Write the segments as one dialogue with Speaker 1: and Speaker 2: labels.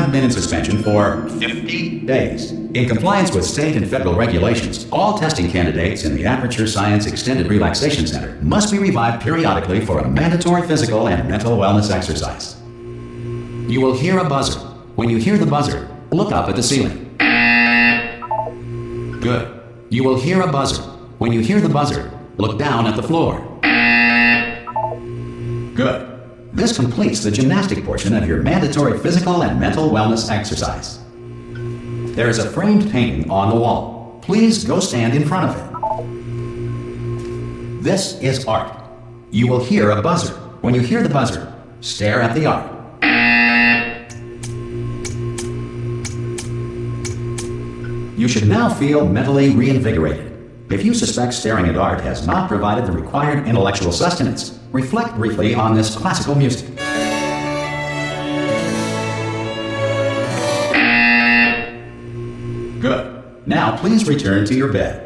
Speaker 1: have been in suspension for 50 days. In compliance with state and federal regulations, all testing candidates in the Aperture Science Extended Relaxation Center must be revived periodically for a mandatory physical and mental wellness exercise. You will hear a buzzer. When you hear the buzzer, look up at the ceiling. Good. You will hear a buzzer. When you hear the buzzer, look down at the floor. Good. This completes the gymnastic portion of your mandatory physical and mental wellness exercise. There is a framed painting on the wall. Please go stand in front of it. This is art. You will hear a buzzer. When you hear the buzzer, stare at the art. You should now feel mentally reinvigorated. If you suspect staring at art has not provided the required intellectual sustenance, reflect briefly on this classical music. Good. Now please return to your bed.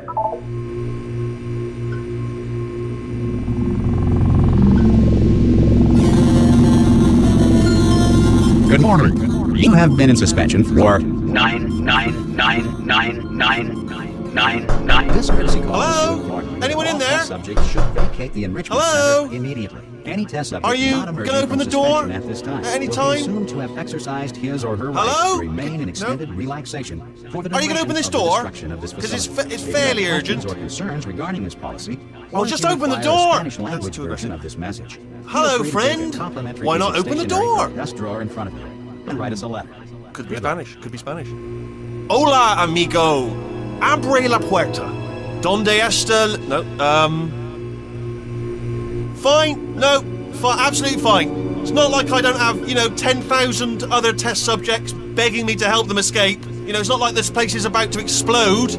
Speaker 1: Good morning. You have been in suspension for 9999999. This courtesy call is so important.
Speaker 2: Anyone in there?
Speaker 1: Subjects should vacate the enrichment
Speaker 2: Hello?
Speaker 1: center immediately. Any test subject
Speaker 2: Are you
Speaker 1: not emerging
Speaker 2: gonna open
Speaker 1: from
Speaker 2: the door
Speaker 1: suspension at this time
Speaker 2: at any
Speaker 1: will
Speaker 2: time?
Speaker 1: be assumed to have exercised his or her
Speaker 2: Hello?
Speaker 1: rights to remain in extended relaxation for the
Speaker 2: Are you gonna open this door?
Speaker 1: Because
Speaker 2: Because it's fairly urgent.
Speaker 1: Or concerns regarding this policy.
Speaker 2: Well,
Speaker 1: or
Speaker 2: just
Speaker 1: if you
Speaker 2: open the
Speaker 1: require a
Speaker 2: door.
Speaker 1: Spanish
Speaker 2: That's
Speaker 1: language
Speaker 2: too
Speaker 1: version
Speaker 2: aggressive.
Speaker 1: of this message.
Speaker 2: Hello,
Speaker 1: Feel free to take a
Speaker 2: friend.
Speaker 1: complimentary
Speaker 2: Why
Speaker 1: piece
Speaker 2: not
Speaker 1: of
Speaker 2: open the
Speaker 1: stationery
Speaker 2: door?
Speaker 1: from the desk drawer in front of you and write us a letter.
Speaker 2: Could be Spanish. Could be Spanish. Hola, amigo. Abre la puerta. Donde está? No. Fine. No. Absolutely fine. It's not like I don't have, 10,000 other test subjects begging me to help them escape. It's not like this place is about to explode.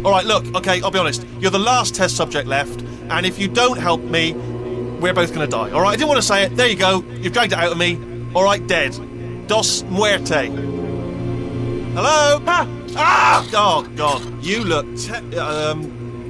Speaker 2: All right, look. Okay, I'll be honest. You're the last test subject left, and if you don't help me, we're both going to die. All right. I didn't want to say it. There you go. You've dragged it out of me. All right, dead. Dos muerte. Hello? Ah! Oh, God. You look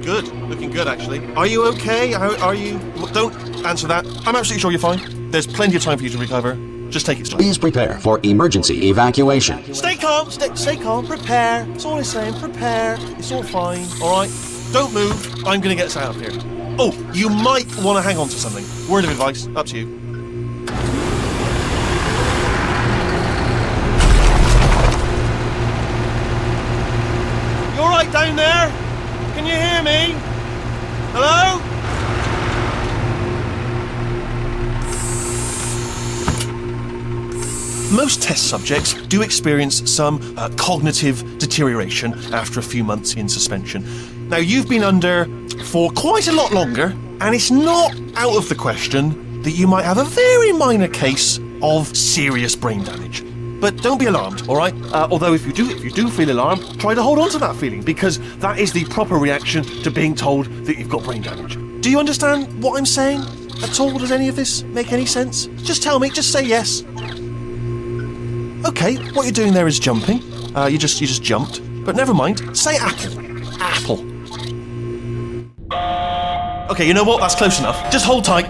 Speaker 2: good. Looking good, actually. Are you okay? Are you... Don't answer that. I'm absolutely sure you're fine. There's plenty of time for you to recover. Just take it slow.
Speaker 1: Please prepare for emergency evacuation.
Speaker 2: Stay calm. Stay calm. Prepare. That's all I'm saying. Prepare. It's all fine. All right? Don't move. I'm going to get us out of here. Oh, you might want to hang on to something. Word of advice. Up to you. You all right down there? Can you hear me? Hello? Most test subjects do experience some cognitive deterioration after a few months in suspension. Now, you've been under for quite a lot longer, and it's not out of the question that you might have a very minor case of serious brain damage. But don't be alarmed, all right? Although if you do feel alarmed, try to hold on to that feeling, because that is the proper reaction to being told that you've got brain damage. Do you understand what I'm saying at all? Does any of this make any sense? Just tell me. Just say yes. Okay, what you're doing there is jumping. You just jumped. But never mind. Say apple. Apple. Okay, you know what? That's close enough. Just hold tight.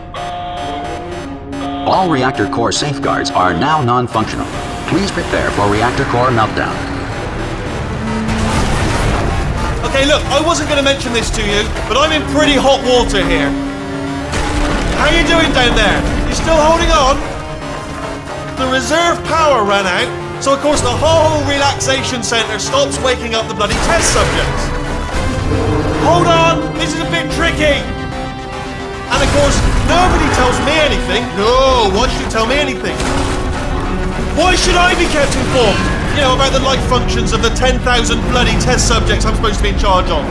Speaker 1: All reactor core safeguards are now non-functional. Please prepare for reactor core meltdown.
Speaker 2: Okay, look, I wasn't going to mention this to you, but I'm in pretty hot water here. How you doing down there? You still holding on? The reserve power ran out, so of course the whole relaxation centre stops waking up the bloody test subjects. Hold on, this is a bit tricky. And of course, nobody tells me anything. No, why should you tell me anything? Why should I be kept informed? About the life functions of the 10,000 bloody test subjects I'm supposed to be in charge of.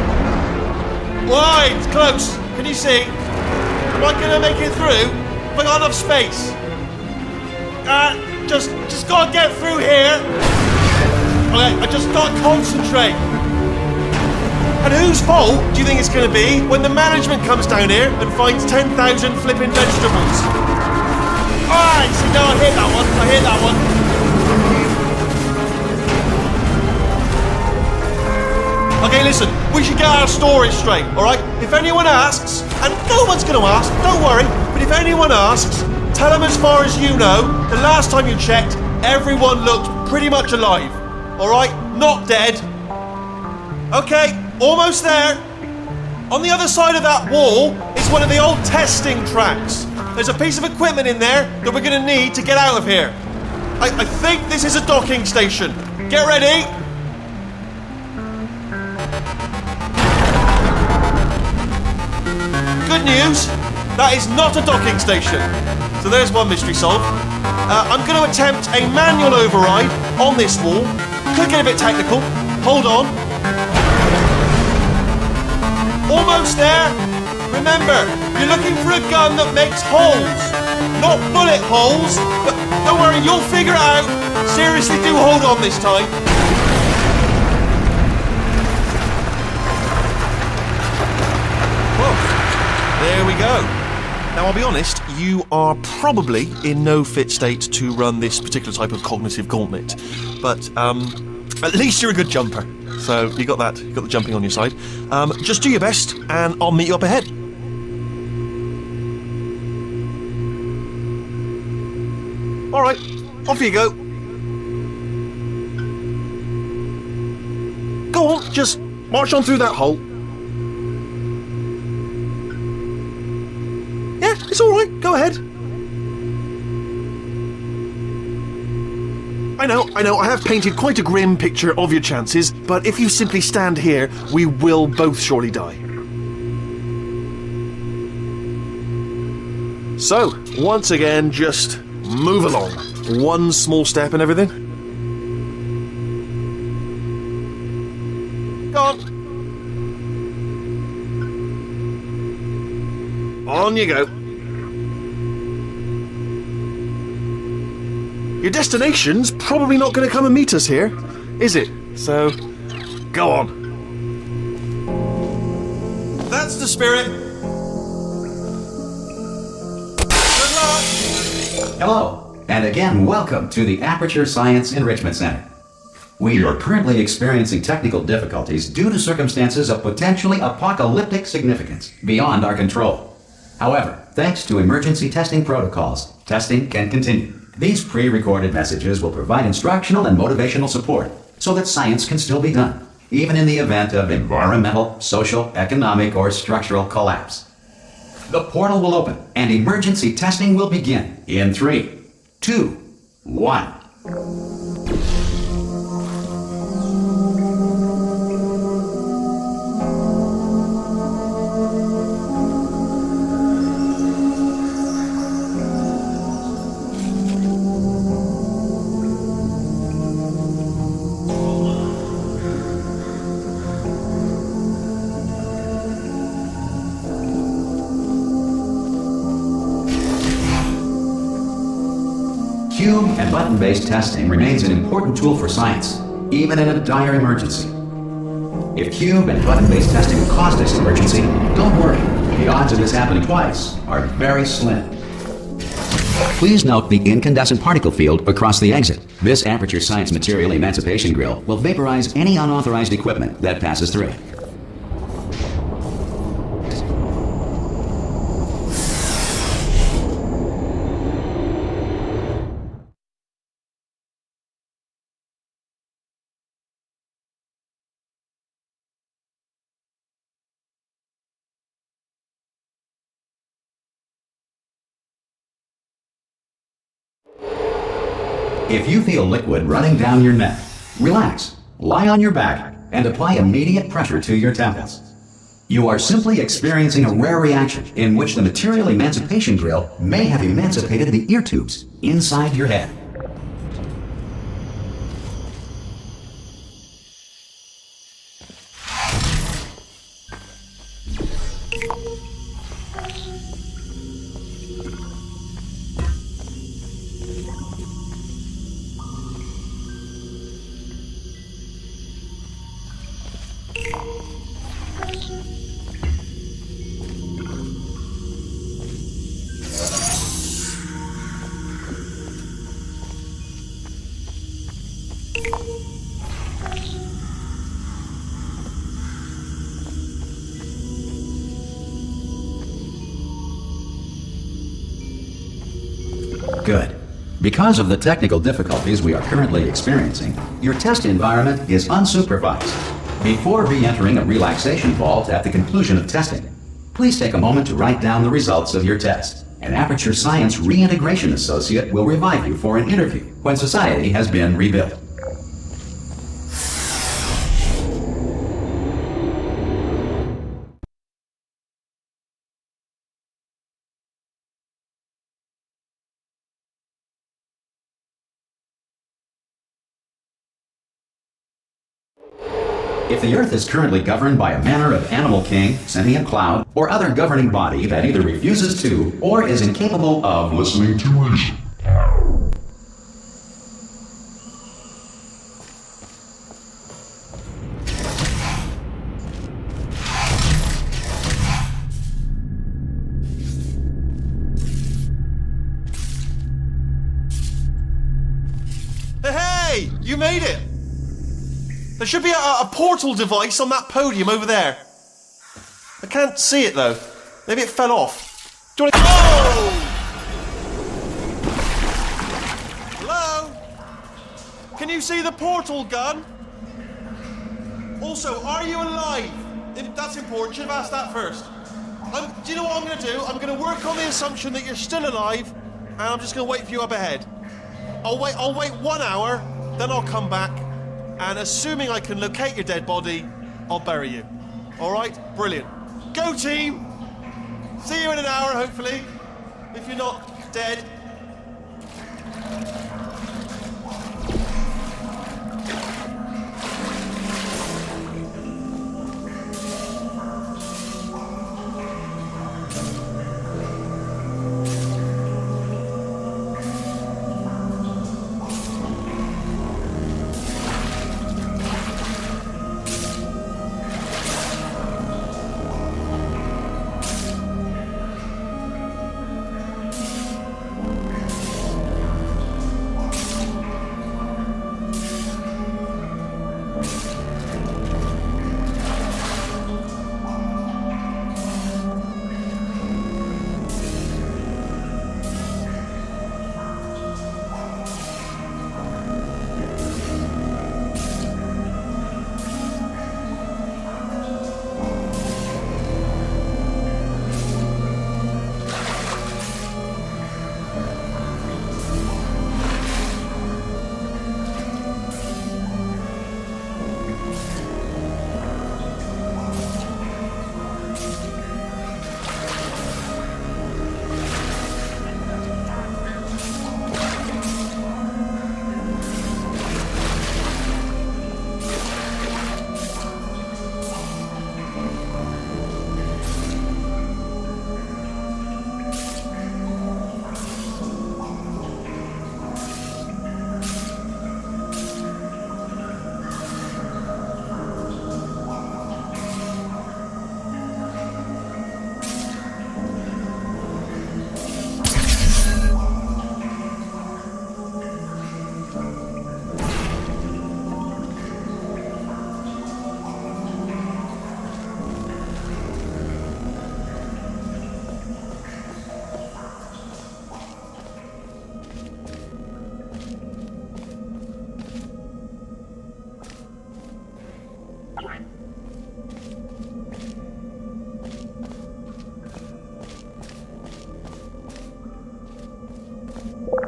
Speaker 2: Why? It's close. Can you see? Am I going to make it through? Have I got enough space? Just gotta get through here. Okay, I just gotta concentrate. And whose fault do you think it's going to be when the management comes down here and finds 10,000 flipping vegetables? Alright, see, now I hit that one. Okay, listen, we should get our story straight, alright? If anyone asks, and no one's going to ask, don't worry, but if anyone asks, Tell them as far as you know, the last time you checked, everyone looked pretty much alive. Alright? Not dead. Okay, almost there. On the other side of that wall is one of the old testing tracks. There's a piece of equipment in there that we're gonna need to get out of here. I think this is a docking station. Get ready. Good news, that is not a docking station. So there's one mystery solved. I'm going to attempt a manual override on this wall. Could get a bit technical. Hold on. Almost there. Remember, you're looking for a gun that makes holes, not bullet holes. But don't worry, you'll figure it out. Seriously, do hold on this time. Whoa. There we go. Now, I'll be honest, you are probably in no fit state to run this particular type of cognitive gauntlet. But, at least you're a good jumper. So, you got that. You got the jumping on your side. Just do your best, and I'll meet you up ahead. Alright, off you go. Go on, just march on through that hole. Yeah, it's alright, go ahead. I know, I have painted quite a grim picture of your chances, but if you simply stand here, we will both surely die. So, once again, just move along. One small step and everything. Go on. On you go. Your destination's probably not going to come and meet us here, is it? So, go on. That's the spirit. Good luck.
Speaker 1: Hello, and again, welcome to the Aperture Science Enrichment Center. We are currently experiencing technical difficulties due to circumstances of potentially apocalyptic significance beyond our control. However, thanks to emergency testing protocols, testing can continue. These pre-recorded messages will provide instructional and motivational support so that science can still be done, even in the event of environmental, social, economic, or structural collapse. The portal will open and emergency testing will begin in 3, 2, 1. Cube and button-based testing remains an important tool for science, even in a dire emergency. If cube and button-based testing caused this emergency, don't worry. The odds of this happening twice are very slim. Please note the incandescent particle field across the exit. This Aperture Science Material Emancipation Grill will vaporize any unauthorized equipment that passes through it. If you feel liquid running down your neck, relax, lie on your back, and apply immediate pressure to your temples. You are simply experiencing a rare reaction in which the Material Emancipation Grill may have emancipated the ear tubes inside your head. Good. Because of the technical difficulties we are currently experiencing, your test environment is unsupervised. Before re-entering a relaxation vault at the conclusion of testing, please take a moment to write down the results of your test. An Aperture Science Reintegration Associate will revive you for an interview when society has been rebuilt. If the Earth is currently governed by a manner of animal king, sentient cloud, or other governing body that either refuses to or is incapable of listening to reason,
Speaker 2: Hey! You made it! There should be a portal device on that podium over there. I can't see it though. Maybe it fell off. Do you want to... Oh! Hello? Can you see the portal gun? Also, are you alive? That's important. Should have asked that first. Do you know what I'm going to do? I'm going to work on the assumption that you're still alive, and I'm just going to wait for you up ahead. I'll wait 1 hour, then I'll come back. And assuming I can locate your dead body, I'll bury you. All right? Brilliant. Go team! See you in an hour, hopefully. If you're not dead.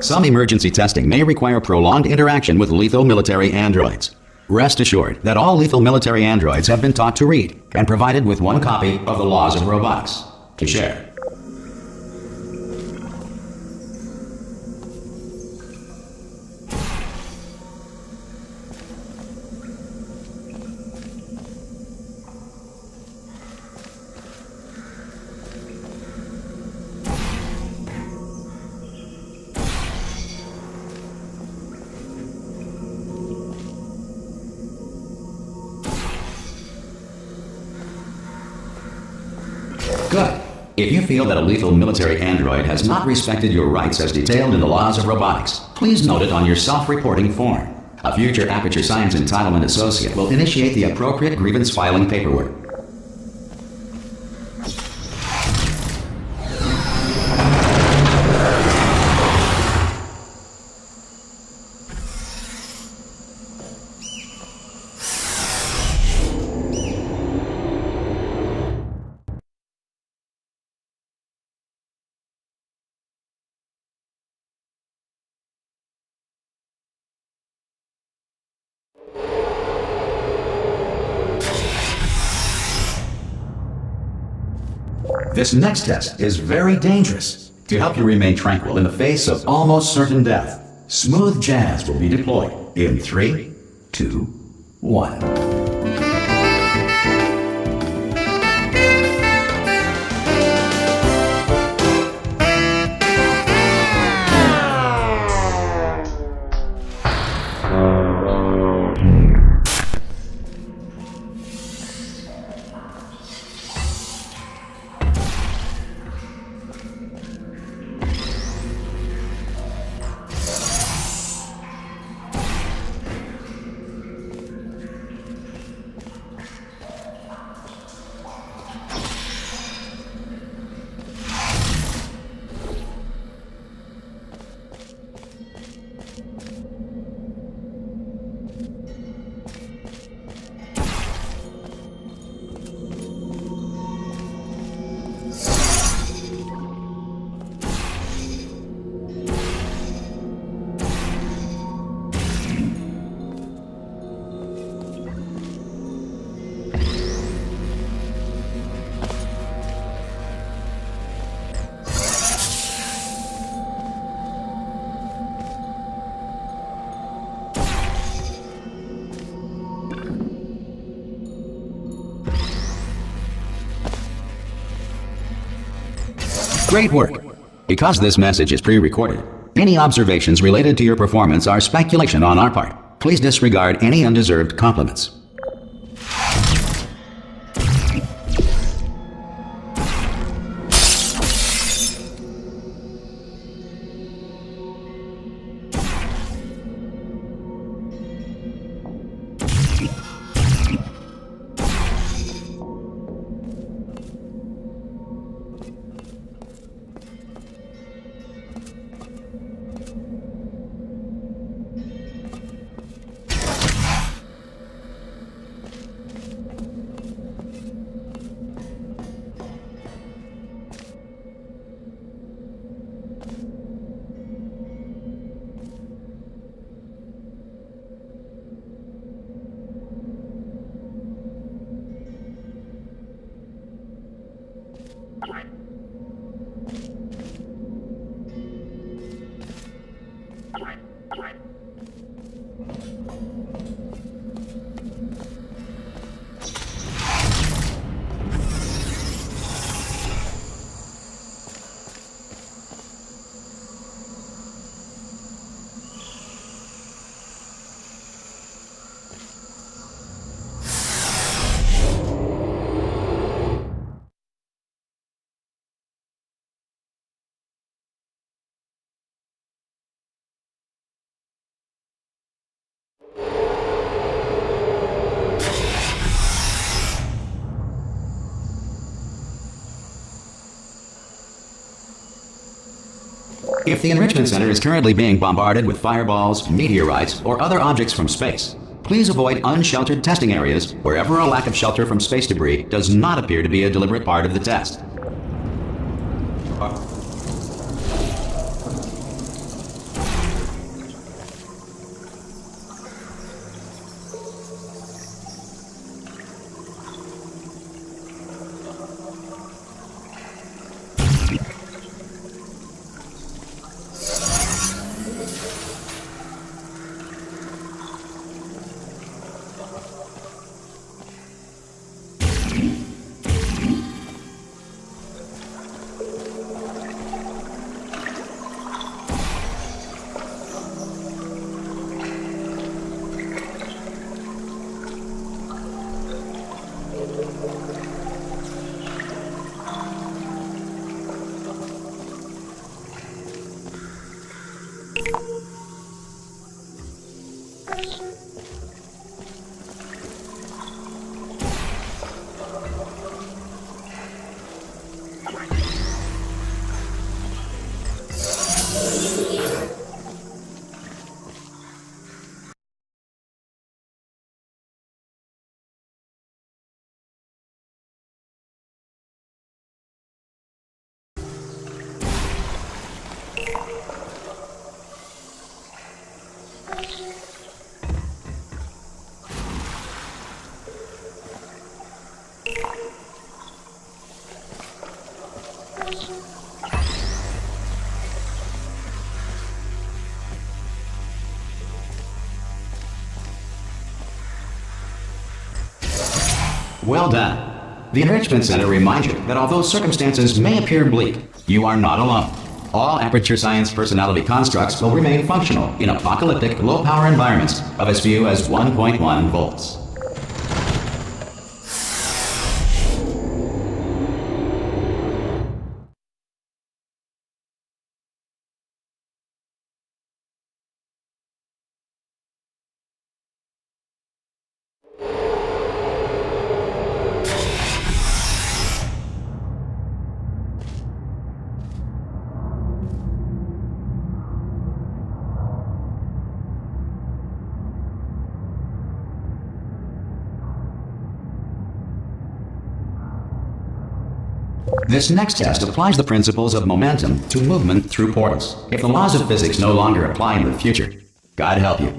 Speaker 1: Some emergency testing may require prolonged interaction with lethal military androids. Rest assured that all lethal military androids have been taught to read and provided with one copy of the Laws of Robotics to share. Good. If you feel that a lethal military android has not respected your rights as detailed in the Laws of Robotics, please note it on your self-reporting form. A future Aperture Science Entitlement Associate will initiate the appropriate grievance filing paperwork. This next test is very dangerous. To help you remain tranquil in the face of almost certain death, smooth jazz will be deployed in 3, 2, 1. Great work! Because this message is pre-recorded, any observations related to your performance are speculation on our part. Please disregard any undeserved compliments. If the Enrichment Center is currently being bombarded with fireballs, meteorites, or other objects from space, please avoid unsheltered testing areas wherever a lack of shelter from space debris does not appear to be a deliberate part of the test. Well done. The Enrichment Center reminds you that although circumstances may appear bleak, you are not alone. All Aperture Science personality constructs will remain functional in apocalyptic, low-power environments of as few as 1.1 volts. This next test applies the principles of momentum to movement through portals. If the laws of physics no longer apply in the future, God help you.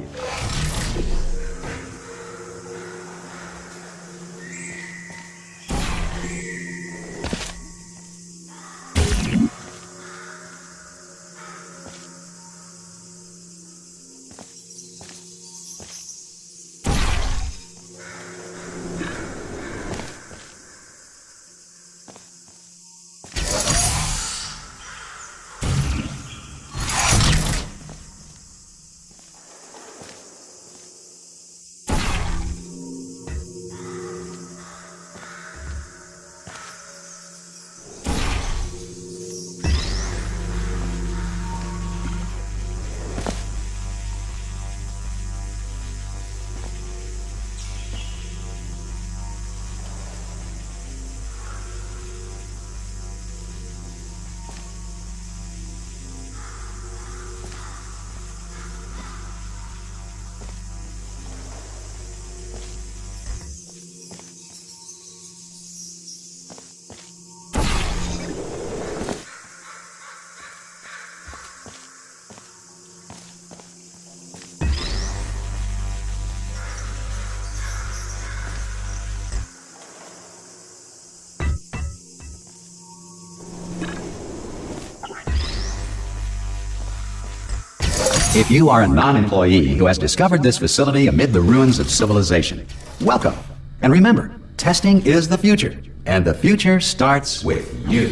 Speaker 1: If you are a non-employee who has discovered this facility amid the ruins of civilization, welcome. And remember, testing is the future, and the future starts with you.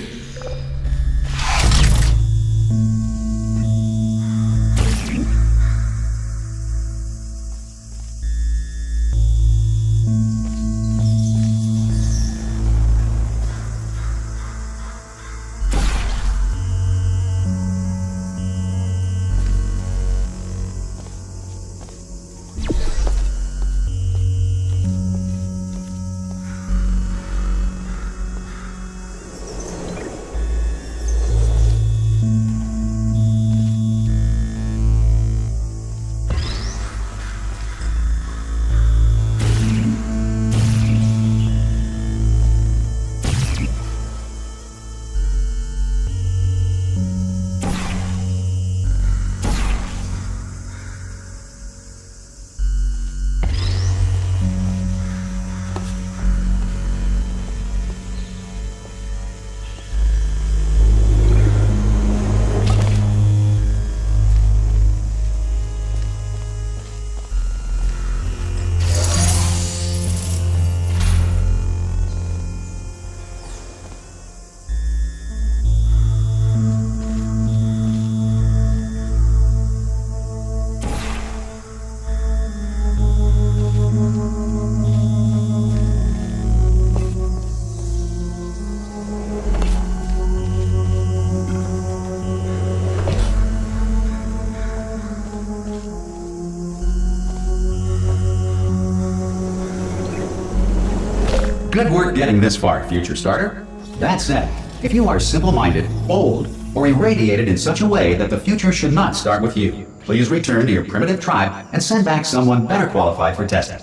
Speaker 1: Good work getting this far, future starter. That said, if you are simple-minded, bold, or irradiated in such a way that the future should not start with you, please return to your primitive tribe and send back someone better qualified for testing.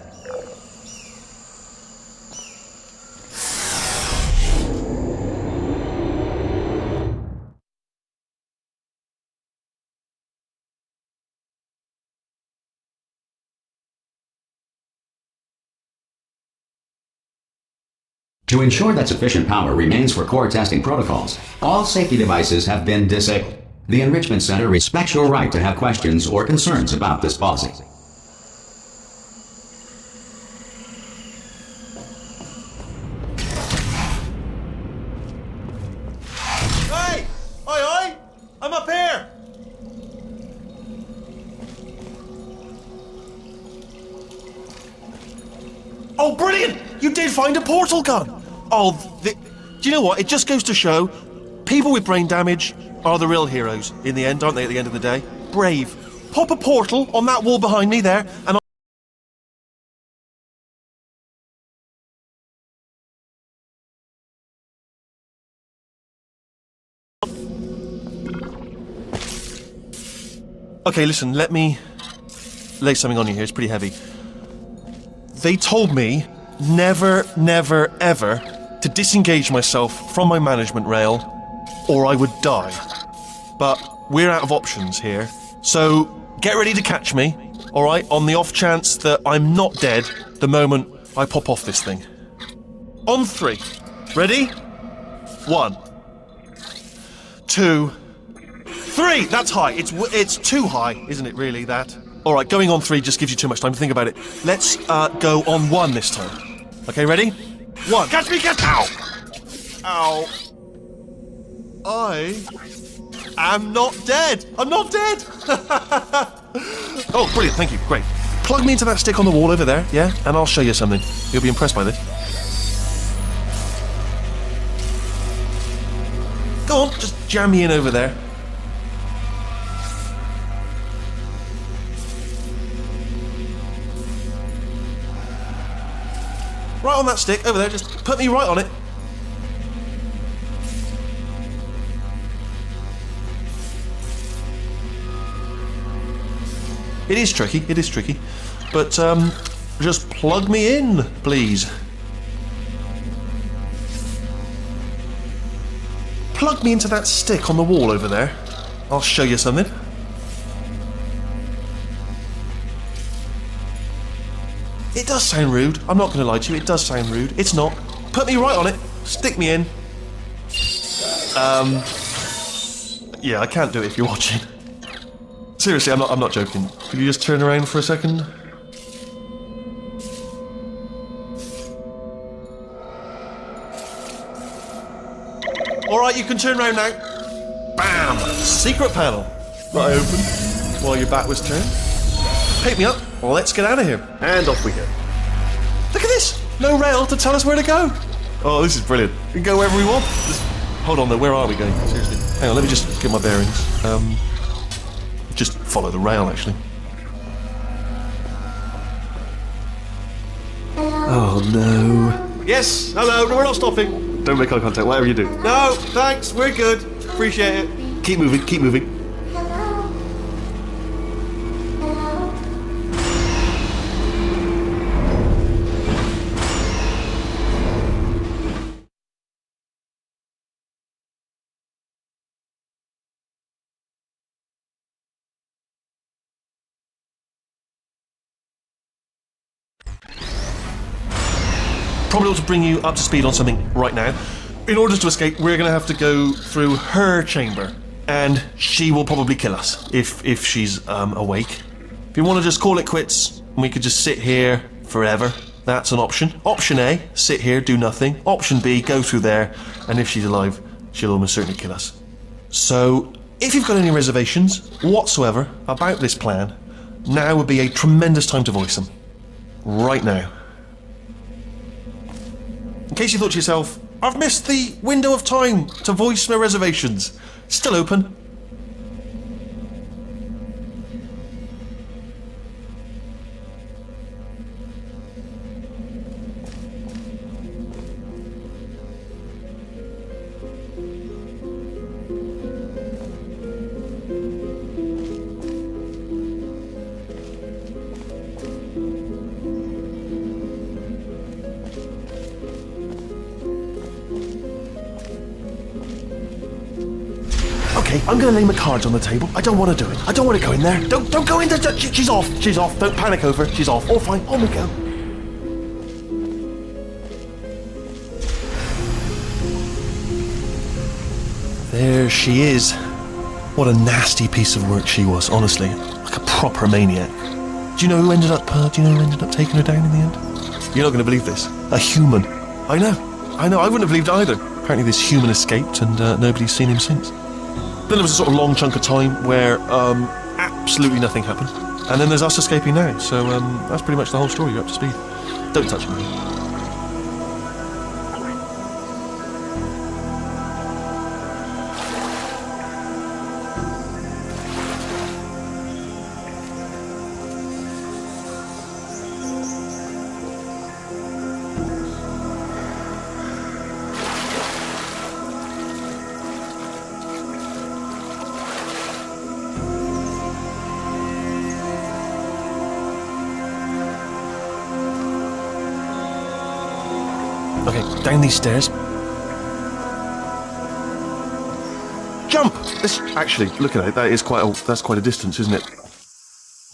Speaker 1: To ensure that sufficient power remains for core testing protocols, all safety devices have been disabled. The Enrichment Center respects your right to have questions or concerns about this policy.
Speaker 2: Oh, brilliant! You did find a portal gun! Oh, do you know what? It just goes to show, people with brain damage are the real heroes in the end, aren't they, at the end of the day? Brave. Pop a portal on that wall behind me there, and Okay, listen, let me lay something on you here. It's pretty heavy. They told me never, never, ever to disengage myself from my management rail or I would die. But we're out of options here, so get ready to catch me, alright, on the off chance that I'm not dead the moment I pop off this thing. On 3. Ready? 1, 2, 3! That's high. It's too high, isn't it, really, that? Alright, going on 3 just gives you too much time to think about it. Let's go on 1 this time. Okay, ready? 1. Catch me, catch! Ow! Ow. I am not dead! I'm not dead! Oh, brilliant, thank you, great. Plug me into that stick on the wall over there, yeah? And I'll show you something. You'll be impressed by this. Go on, just jam me in over there. Right on that stick, over there, just put me right on it. It is tricky, but just plug me in, please. Plug me into that stick on the wall over there. I'll show you something. It does sound rude. I'm not going to lie to you. It does sound rude. It's not. Put me right on it. Stick me in. Yeah, I can't do it if you're watching. Seriously, I'm not joking. Could you just turn around for a second? Alright, you can turn around now. Bam! Secret panel. That I opened while your back was turned. Pick me up. Let's get out of here. And off we go. Look at this! No rail to tell us where to go. Oh, this is brilliant. We can go wherever we want. Just hold on though, where are we going? Seriously. Hang on, let me just get my bearings. Just follow the rail, actually. Oh no. Yes, hello, no, we're not stopping. Don't make eye contact, whatever you do. No, thanks, we're good. Appreciate it. Keep moving, keep moving. Probably ought to bring you up to speed on something right now. In order to escape, we're going to have to go through her chamber, and she will probably kill us if she's awake. If you want to just call it quits, and we could just sit here forever, that's an option. Option A, sit here, do nothing. Option B, go through there, and if she's alive, she'll almost certainly kill us. So, if you've got any reservations whatsoever about this plan, now would be a tremendous time to voice them. Right now. In case you thought to yourself, I've missed the window of time to voice my reservations. Still open. Okay, I'm gonna lay my cards on the table. I don't want to do it. I don't want to go in there. Don't go in there. She's off. She's off. Don't panic over her. She's off. All fine. On we go. There she is. What a nasty piece of work she was, honestly. Like a proper maniac. Do you know who ended up taking her down in the end? You're not going to believe this. A human. I know. I wouldn't have believed either. Apparently this human escaped and nobody's seen him since. Then there was a sort of long chunk of time where absolutely nothing happened. And then there's us escaping now. So that's pretty much the whole story. You're up to speed. Don't touch me. Okay, down these stairs. Jump! This actually, look at it. That's quite a distance, isn't it?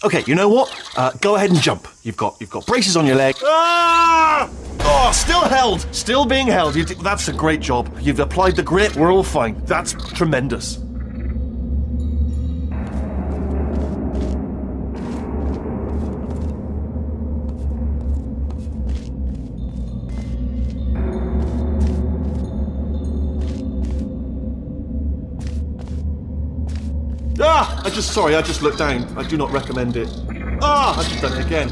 Speaker 2: Okay, you know what? Go ahead and jump. You've got braces on your leg. Ah! Oh, still held. Still being held. That's a great job. You've applied the grit. We're all fine. That's tremendous. I just looked down. I do not recommend it. I've just done it again.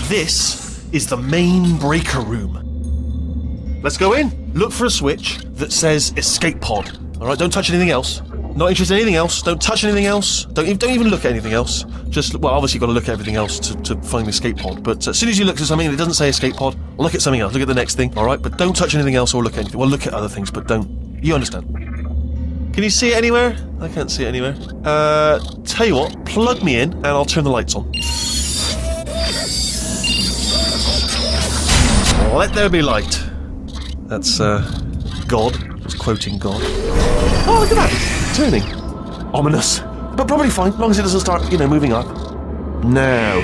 Speaker 2: This is the main breaker room. Let's go in. Look for a switch that says escape pod. All right, don't touch anything else. Not interested in anything else. Don't touch anything else. Don't even look at anything else. Obviously you've got to look at everything else to find the escape pod. But as soon as you look at something and it doesn't say escape pod, look at something else. Look at the next thing, all right? But don't touch anything else or look at anything. Well, look at other things, but don't. You understand? Can you see it anywhere? I can't see it anywhere. Tell you what, plug me in and I'll turn the lights on. Let there be light. That's, God. Just quoting God. Oh, look at that! Turning. Ominous. But probably fine, as long as it doesn't start, moving up. Now.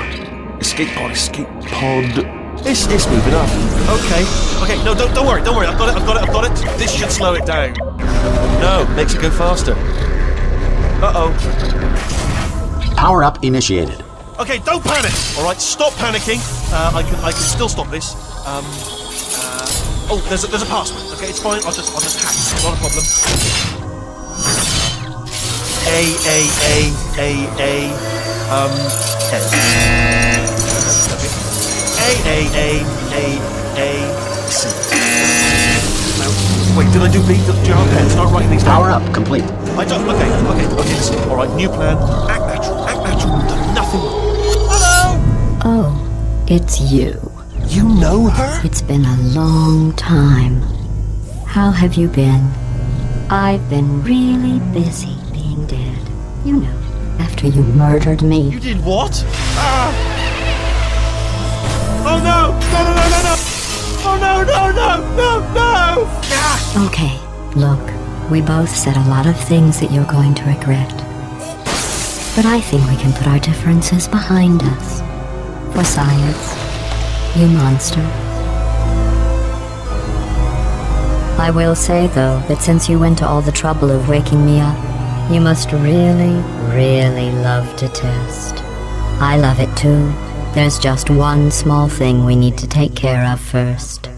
Speaker 2: Escape pod. It's moving up. Okay, no, don't worry. I've got it. This should slow it down. No, makes it go faster. Uh-oh.
Speaker 1: Power up initiated.
Speaker 2: Okay, don't panic! Alright, stop panicking. I can still stop this. There's a password. Okay, it's fine. I'll just hack. Not a problem. C. Wait, did I do B? Do you have a pen? Start writing these down.
Speaker 1: Power up complete.
Speaker 2: I don't. Okay, listen. Alright, new plan. Act natural. Done nothing. Hello!
Speaker 3: Oh, it's you.
Speaker 2: You know her?
Speaker 3: It's been a long time. How have you been? I've been really busy being dead. You know, after you murdered me.
Speaker 2: You did what? Oh no! No! Oh no! Ah!
Speaker 3: Okay, look, we both said a lot of things that you're going to regret. But I think we can put our differences behind us. For science, you monster. I will say, though, that since you went to all the trouble of waking me up, you must really, really love to test. I love it too. There's just one small thing we need to take care of first.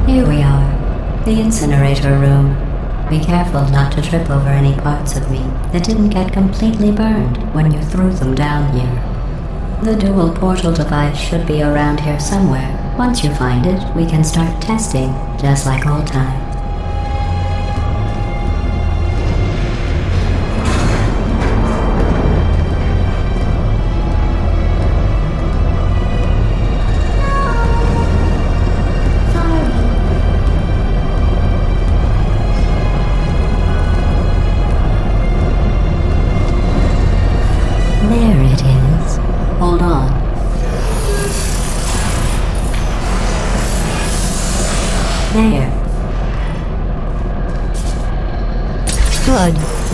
Speaker 3: Here we are, the incinerator room. Be careful not to trip over any parts of me that didn't get completely burned when you threw them down here. The dual portal device should be around here somewhere. Once you find it, we can start testing, just like old times. There it is. Hold on. There.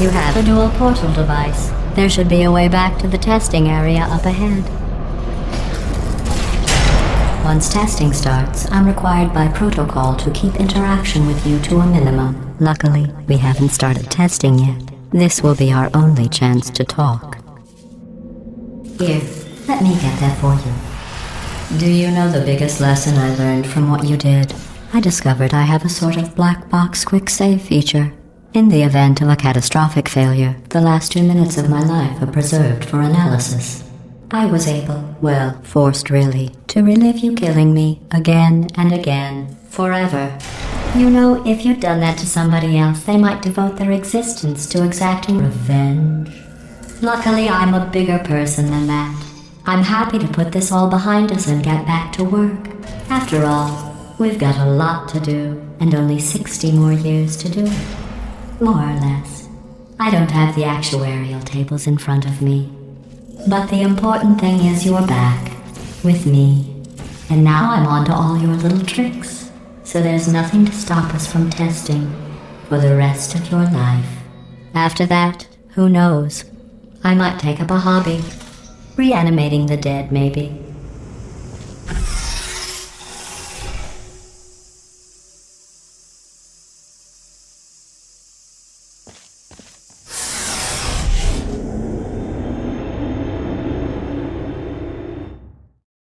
Speaker 3: You have a dual portal device. There should be a way back to the testing area up ahead. Once testing starts, I'm required by protocol to keep interaction with you to a minimum. Luckily, we haven't started testing yet. This will be our only chance to talk. Here, let me get that for you. Do you know the biggest lesson I learned from what you did? I discovered I have a sort of black box quick save feature. In the event of a catastrophic failure, the last 2 minutes of my life are preserved for analysis. I was able, well, forced really, to relive you killing me again and again, forever. You know, if you'd done that to somebody else, they might devote their existence to exacting revenge. Luckily, I'm a bigger person than that. I'm happy to put this all behind us and get back to work. After all, we've got a lot to do, and only 60 more years to do it. More or less. I don't have the actuarial tables in front of me. But the important thing is you're back, with me. And now I'm on to all your little tricks. So there's nothing to stop us from testing for the rest of your life. After that, who knows? I might take up a hobby. Reanimating the dead, maybe.